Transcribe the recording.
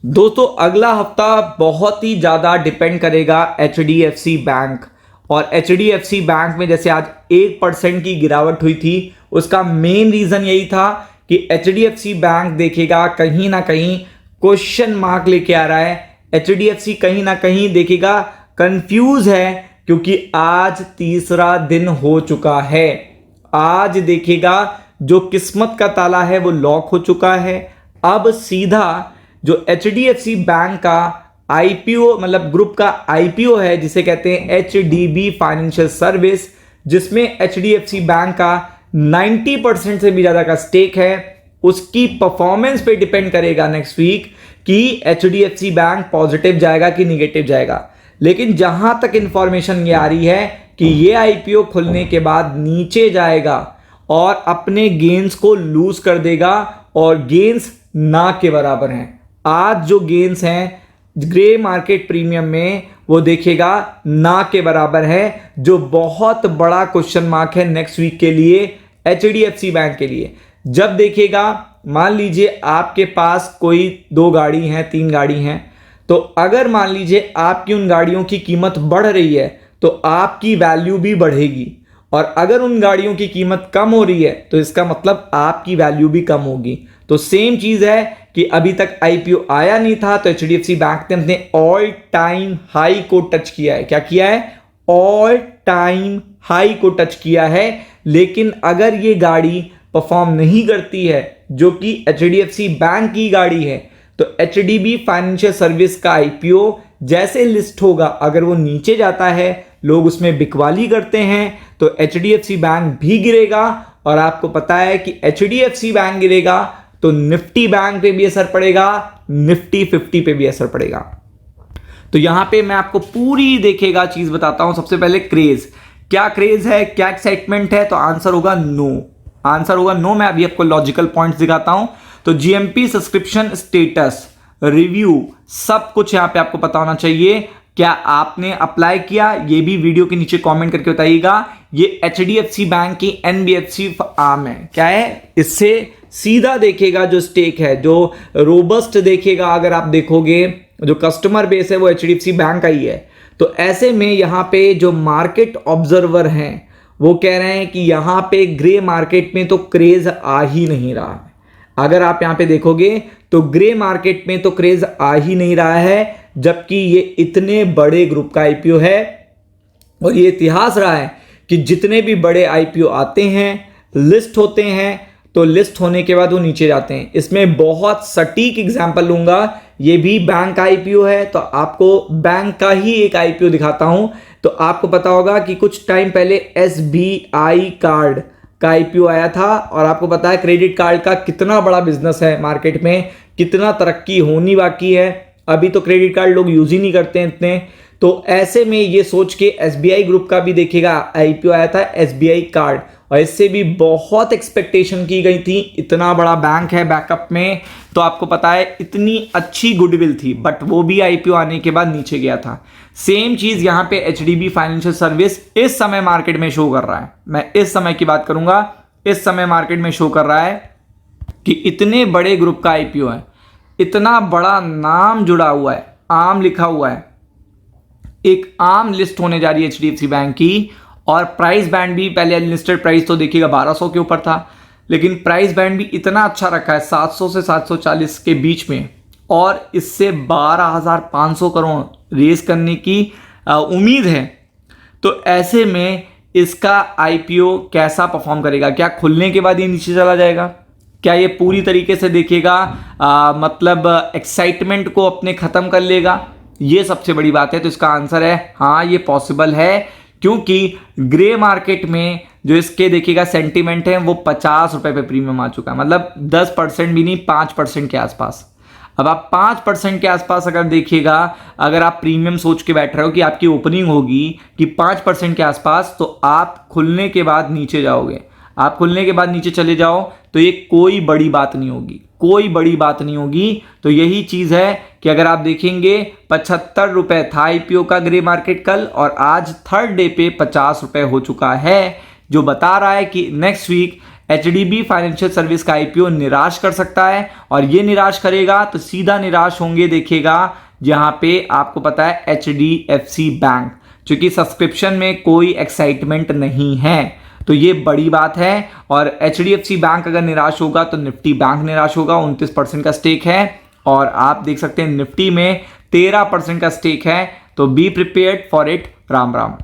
दोस्तों अगला हफ्ता बहुत ही ज़्यादा डिपेंड करेगा HDFC बैंक। और HDFC बैंक में जैसे आज 1% की गिरावट हुई थी, उसका मेन रीज़न यही था कि HDFC बैंक देखेगा कहीं ना कहीं क्वेश्चन मार्क लेके आ रहा है। HDFC कहीं ना कहीं देखेगा कंफ्यूज है, क्योंकि आज तीसरा दिन हो चुका है। आज देखेगा जो किस्मत का ताला है वो लॉक हो चुका है। अब सीधा जो HDFC बैंक का IPO मतलब ग्रुप का IPO है, जिसे कहते हैं HDB फाइनेंशियल सर्विस, जिसमें HDFC बैंक का 90% से भी ज्यादा का स्टेक है, उसकी परफॉर्मेंस पे डिपेंड करेगा नेक्स्ट वीक कि HDFC बैंक पॉजिटिव जाएगा कि निगेटिव जाएगा। लेकिन जहां तक इंफॉर्मेशन ये आ रही है कि ये IPO खुलने के बाद नीचे जाएगा और अपने गेन्स को लूज कर देगा, और गेन्स ना के बराबर हैं। आज जो गेन्स हैं ग्रे मार्केट प्रीमियम में, वो देखेगा ना के बराबर है, जो बहुत बड़ा क्वेश्चन मार्क है नेक्स्ट वीक के लिए HDFC बैंक के लिए। जब देखेगा, मान लीजिए आपके पास कोई 2 गाड़ी हैं, 3 गाड़ी हैं, तो अगर मान लीजिए आपकी उन गाड़ियों की कीमत बढ़ रही है तो आपकी वैल्यू भी बढ़ेगी, और अगर उन गाड़ियों की कीमत कम हो रही है तो इसका मतलब आपकी वैल्यू भी कम होगी। तो सेम चीज है कि अभी तक IPO आया नहीं था तो HDFC बैंक ने अपने ऑल टाइम हाई को टच किया है। क्या किया है? ऑल टाइम हाई को टच किया है। लेकिन अगर ये गाड़ी परफॉर्म नहीं करती है, जो कि HDFC बैंक की गाड़ी है, तो HDB फाइनेंशियल सर्विस का IPO जैसे लिस्ट होगा, अगर वो नीचे जाता है, लोग उसमें बिकवाली करते हैं, तो HDFC बैंक भी गिरेगा। और आपको पता है कि HDFC बैंक गिरेगा तो निफ्टी बैंक पे भी असर पड़ेगा, निफ्टी 50 पे भी असर पड़ेगा। तो यहां पे मैं आपको पूरी देखेगा चीज बताता हूं। सबसे पहले क्रेज, क्या क्रेज है, क्या एक्साइटमेंट है? तो आंसर होगा नो। आंसर होगा नो। मैं अभी आपको लॉजिकल पॉइंट्स दिखाता हूं। तो GMP सब्सक्रिप्शन स्टेटस रिव्यू सब कुछ यहां पे आपको पता होना चाहिए। क्या आपने अप्लाई किया, ये भी वीडियो के नीचे कमेंट करके बताइएगा। ये HDFC बैंक की NBFC आर्म है। क्या है? इससे सीधा देखेगा जो स्टेक है, जो रोबस्ट देखेगा। अगर आप देखोगे जो कस्टमर बेस है वो HDFC बैंक का ही है। तो ऐसे में यहां पे जो मार्केट ऑब्जर्वर हैं वो कह रहे हैं कि यहां पे ग्रे मार्केट में तो क्रेज आ ही नहीं रहा है। अगर आप यहां पे देखोगे तो ग्रे मार्केट में तो क्रेज आ ही नहीं रहा है, जबकि ये इतने बड़े ग्रुप का IPO है। और ये इतिहास रहा है कि जितने भी बड़े IPO आते हैं, लिस्ट होते हैं, तो लिस्ट होने के बाद वो नीचे जाते हैं। इसमें बहुत सटीक एग्जांपल लूंगा। ये भी बैंक का IPO है, तो आपको बैंक का ही एक IPO दिखाता हूं। तो आपको पता होगा कि कुछ टाइम पहले SBI कार्ड का IPO आया था, और आपको पता है क्रेडिट कार्ड का कितना बड़ा बिजनेस है मार्केट में, कितना तरक्की होनी बाकी है। अभी तो क्रेडिट कार्ड लोग यूज ही नहीं करते हैं इतने। तो ऐसे में ये सोच के SBI ग्रुप का भी देखेगा IPO आया था, SBI कार्ड, और इससे भी बहुत एक्सपेक्टेशन की गई थी। इतना बड़ा बैंक है बैकअप में, तो आपको पता है इतनी अच्छी गुडविल थी, बट वो भी IPO आने के बाद नीचे गया था। सेम चीज यहां पे HDB फाइनेंशियल सर्विस इस समय मार्केट में शो कर रहा है। मैं इस समय की बात करूंगा। इस समय मार्केट में शो कर रहा है कि इतने बड़े ग्रुप का IPO है, इतना बड़ा नाम जुड़ा हुआ है, आम लिखा हुआ है, एक आम लिस्ट होने जा रही है HDFC बैंक की। और प्राइस बैंड भी, पहले अनलिस्टेड प्राइस तो देखिएगा 1200 के ऊपर था, लेकिन प्राइस बैंड भी इतना अच्छा रखा है 700 से 740 के बीच में, और इससे 12,500 करोड़ रेज करने की उम्मीद है। तो ऐसे में इसका IPO कैसा परफॉर्म करेगा? क्या खुलने के बाद ये नीचे चला जाएगा? क्या ये पूरी तरीके से देखेगा मतलब एक्साइटमेंट को अपने खत्म कर लेगा? ये सबसे बड़ी बात है। तो इसका आंसर है हाँ, ये पॉसिबल है, क्योंकि ग्रे मार्केट में जो इसके देखिएगा सेंटीमेंट है वो 50 रुपए पे प्रीमियम आ चुका है। मतलब 10% भी नहीं, 5% के आसपास। अब आप 5% के आसपास अगर देखिएगा, अगर आप प्रीमियम सोच के बैठ रहे हो कि आपकी ओपनिंग होगी कि 5% के आसपास, तो आप खुलने के बाद नीचे जाओगे। आप खुलने के बाद नीचे चले जाओ तो ये कोई बड़ी बात नहीं होगी, कोई बड़ी बात नहीं होगी। तो यही चीज है कि अगर आप देखेंगे 75 रुपए था IPO का ग्रे मार्केट कल, और आज थर्ड डे पे 50 रुपए हो चुका है, जो बता रहा है कि next week HDB financial service का आईपीओ निराश कर सकता है, और ये निराश करेगा तो सीधा निराश होंगे देखिएगा जहां पे आपको पता है एचडीएफसी बैंक, क्योंकि सब्सक्रिप्शन में कोई एक्साइटमेंट नहीं है, तो ये बड़ी बात है। और एचडीएफसी बैंक अगर निराश होगा तो निफ्टी बैंक निराश होगा। 29% का स्टेक है, और आप देख सकते हैं निफ्टी में 13% का स्टेक है, तो be prepared for it. Ram Ram.